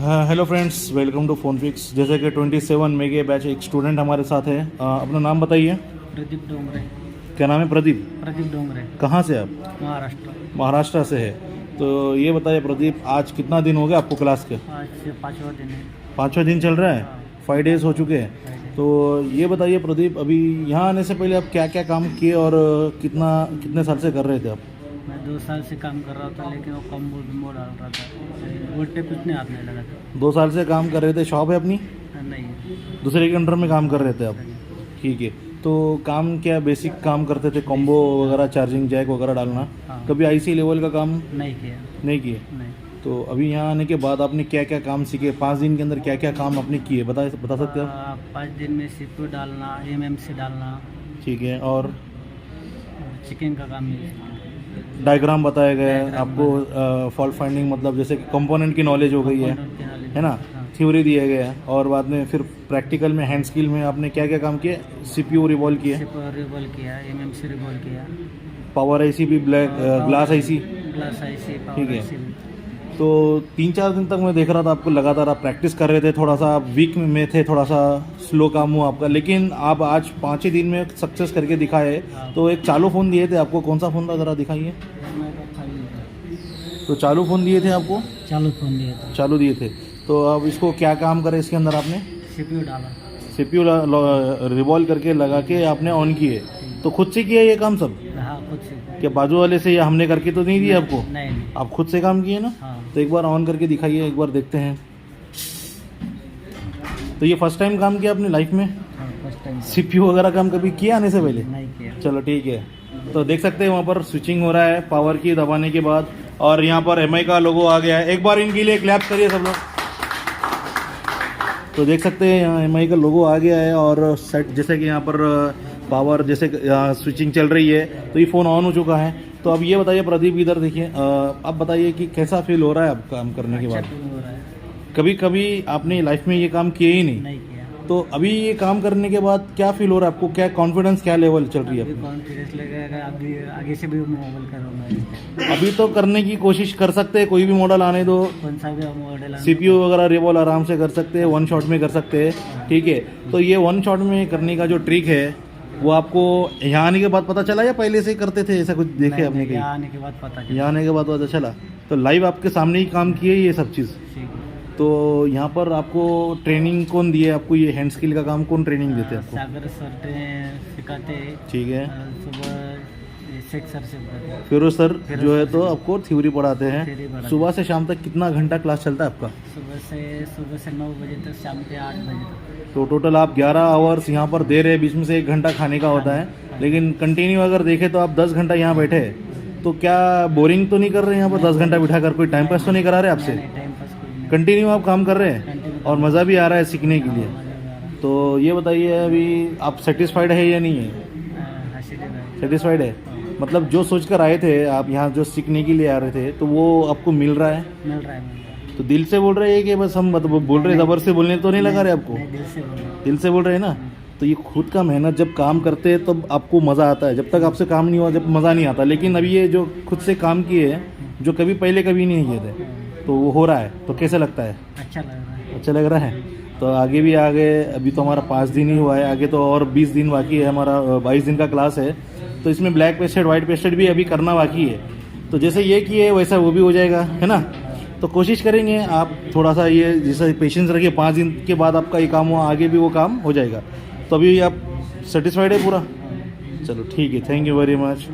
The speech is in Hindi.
हाँ hello friends, welcome to phone fix. जैसे कि 27 में के बैच एक स्टूडेंट हमारे साथ है। अपना नाम बताइए। प्रदीप डोंगरे। क्या नाम है? प्रदीप। प्रदीप डोंगरे। कहाँ से आप? महाराष्ट्र। महाराष्ट्र से है। तो ये बताइए प्रदीप, आज कितना दिन हो गया आपको क्लास के? आज से 5वां दिन है। 5वां दिन चल रहा है। हाँ। 5 डेज हो चुके हैं। Friday। तो ये बताइए प्रदीप, अभी यहाँ आने से पहले आप क्या क्या काम किए और कितने साल से कर रहे थे आप? मैं 2 साल से काम कर रहा था, लेकिन वो कम वो डाल रहा था, उल्टे कुछ नहीं हाथ नहीं लगा था। 2 साल से काम कर रहे थे। शॉप है अपनी? नहीं। दूसरे के अंडर में काम कर रहे थे आप? ठीक है। तो काम क्या बेसिक काम करते थे? कॉम्बो वगैरह, चार्जिंग जैक वगैरह डालना? हाँ। कभी आईसी लेवल का काम नहीं किया। नहीं किए? नहीं। तो अभी यहाँ आने के बाद आपने क्या क्या काम सीखे? 5 दिन के अंदर क्या क्या काम आपने किए बता सकते हो? 5 दिन में सीपीयू डालना, एमएमसी डालना, ठीक है। और चिकन का काम मिले। डायग्राम बताया गया है आपको, फॉल्ट फाइंडिंग, मतलब जैसे कि कंपोनेंट की नॉलेज हो गई है ना? थ्योरी दिया गया है। और बाद में फिर प्रैक्टिकल में, हैंड स्किल में आपने क्या क्या काम किए? सीपीयू रिवॉल्व किए, रिवॉल्व किया, एमएमसी रिवॉल्व किया, पावर आईसी भी, ग्लास आईसी। ग्लास आईसी, ठीक पावर है। आईसी। तो 3-4 दिन तक मैं देख रहा था आपको, लगातार आप प्रैक्टिस कर रहे थे। थोड़ा सा आप वीक में थे, थोड़ा सा स्लो काम हुआ आपका, लेकिन आप आज 5 ही दिन में सक्सेस करके दिखाए। तो एक चालू फ़ोन दिए थे आपको, कौन सा फ़ोन था ज़रा दिखाइए। तो चालू फ़ोन दिए थे आपको? चालू फोन दिया था। चालू दिए थे। तो अब इसको क्या काम करे इसके अंदर आपने? सीपीयू डाला। सीपीयू रिवॉल्व करके लगा के आपने ऑन किए। तो खुद से किया ये काम सब? हाँ, खुद से। क्या बाजू वाले से या हमने करके तो नहीं दिया आपको? नहीं। आप खुद से काम किए ना? हाँ। तो एक बार ऑन करके दिखाइए, एक बार देखते हैं। तो ये फर्स्ट टाइम काम किया अपनी लाइफ में? हाँ, फर्स्ट टाइम। सीपीयू वगैरह काम कभी किया आने से पहले? नहीं किया। चलो ठीक है। तो देख सकते हैं वहाँ पर स्विचिंग हो रहा है पावर की दबाने के बाद, और यहाँ पर एमआई का लोगो आ गया है। एक बार इनके लिए क्लैप करिए सब लोग। तो देख सकते हैं यहाँ एमआई का लोगो आ गया है, और सेट जैसे कि यहाँ पर पावर जैसे स्विचिंग चल रही है, तो ये फ़ोन ऑन हो चुका है। तो अब ये बताइए प्रदीप, इधर देखिए, आप बताइए कि कैसा फील हो रहा है आप काम करने के बाद? अच्छा फील हो रहा है। कभी कभी आपने लाइफ में ये काम किए ही नहीं, नहीं किया। तो अभी ये काम करने के बाद क्या फील हो रहा है आपको? क्या कॉन्फिडेंस, क्या लेवल चल रही है अभी आपकी? कॉन्फिडेंस लगेगा, अभी आगे से भी मोबाइल करूँगा। अभी तो करने की कोशिश कर सकते हैं, कोई भी मॉडल आने दो। कौन सा भी मॉडल सीपीयू वगैरह रिवॉल्व आराम से कर सकते हैं, 1 शॉट में कर सकते हैं। ठीक है। तो ये 1 शॉट में करने का जो ट्रिक है, वो आपको यहाँ आने के बाद पता चला या पहले से ही करते थे? ऐसा कुछ देखे आपने कहीं? यहाँ आने के बाद पता चला। यहाँ आने के बाद पता चला। तो लाइव आपके सामने ही काम किए ये सब चीज़? ठीक। तो यहाँ पर आपको ट्रेनिंग कौन दिए आपको? ये हैंड स्किल का काम कौन ट्रेनिंग देते हैं आपको? सागर सर सिखाते हैं। ठीक है। सुबह शेख सर से सिखाते हैं। फिरोज सर फिरोज जो है सर तो से। आपको थ्योरी पढ़ाते थ्योरी हैं। पढ़ाते सुबह से शाम तक कितना घंटा क्लास चलता है आपका? सुबह से 9 बजे तक, शाम के 8 बजे तक। तो टोटल आप 11 आवर्स यहाँ पर दे रहे हैं, बीच में से 1 घंटा खाने का होता है। लेकिन कंटिन्यू अगर देखें तो आप 10 घंटा यहाँ बैठे हैं, तो क्या बोरिंग तो नहीं कर रहे यहाँ पर? 10 घंटा बिठा कर कोई टाइम पास तो नहीं करा रहे आपसे? टाइम पास कोई नहीं। कंटिन्यू आप काम कर रहे हैं Continue और मज़ा भी आ रहा है सीखने के लिए। मजा भी आ रहा है। तो ये बताइए, अभी आप सेटिस्फाइड है या नहीं है? हंसी दे रहा है। सेटिस्फाइड है? मतलब जो सोच कर आए थे आप यहाँ, जो सीखने के लिए आ रहे थे, तो वो आपको मिल रहा है? मिल रहा है। तो दिल से बोल रहे हैं कि बस हम मतलब बोल रहे, जबर से बोलने तो नहीं लगा रहे आपको? नहीं, दिल से बोल रहा हूँ। दिल से बोल रहे हैं ना? तो ये खुद का मेहनत जब काम करते हैं तब आपको मज़ा आता है। जब तक आपसे काम नहीं हुआ जब मज़ा नहीं आता। लेकिन अभी ये जो खुद से काम किए हैं, जो कभी पहले कभी नहीं किए थे, तो वो हो रहा है। तो कैसे लगता है? अच्छा लग रहा है। अच्छा लग रहा है। तो आगे भी आगे, अभी तो हमारा 5 दिन ही हुआ है, आगे तो और 20 दिन बाकी है। हमारा 22 दिन का क्लास है। तो इसमें ब्लैक पेस्टेड, वाइट पेस्टेड भी अभी करना बाकी है। तो जैसे ये किए वैसा वो भी हो जाएगा, है ना? तो कोशिश करेंगे आप थोड़ा सा ये जैसे पेशेंस रखिए। 5 दिन के बाद आपका ये काम हुआ, आगे भी वो काम हो जाएगा। तो अभी आप सेटिस्फाइड है पूरा? चलो ठीक है, थैंक यू वेरी मच।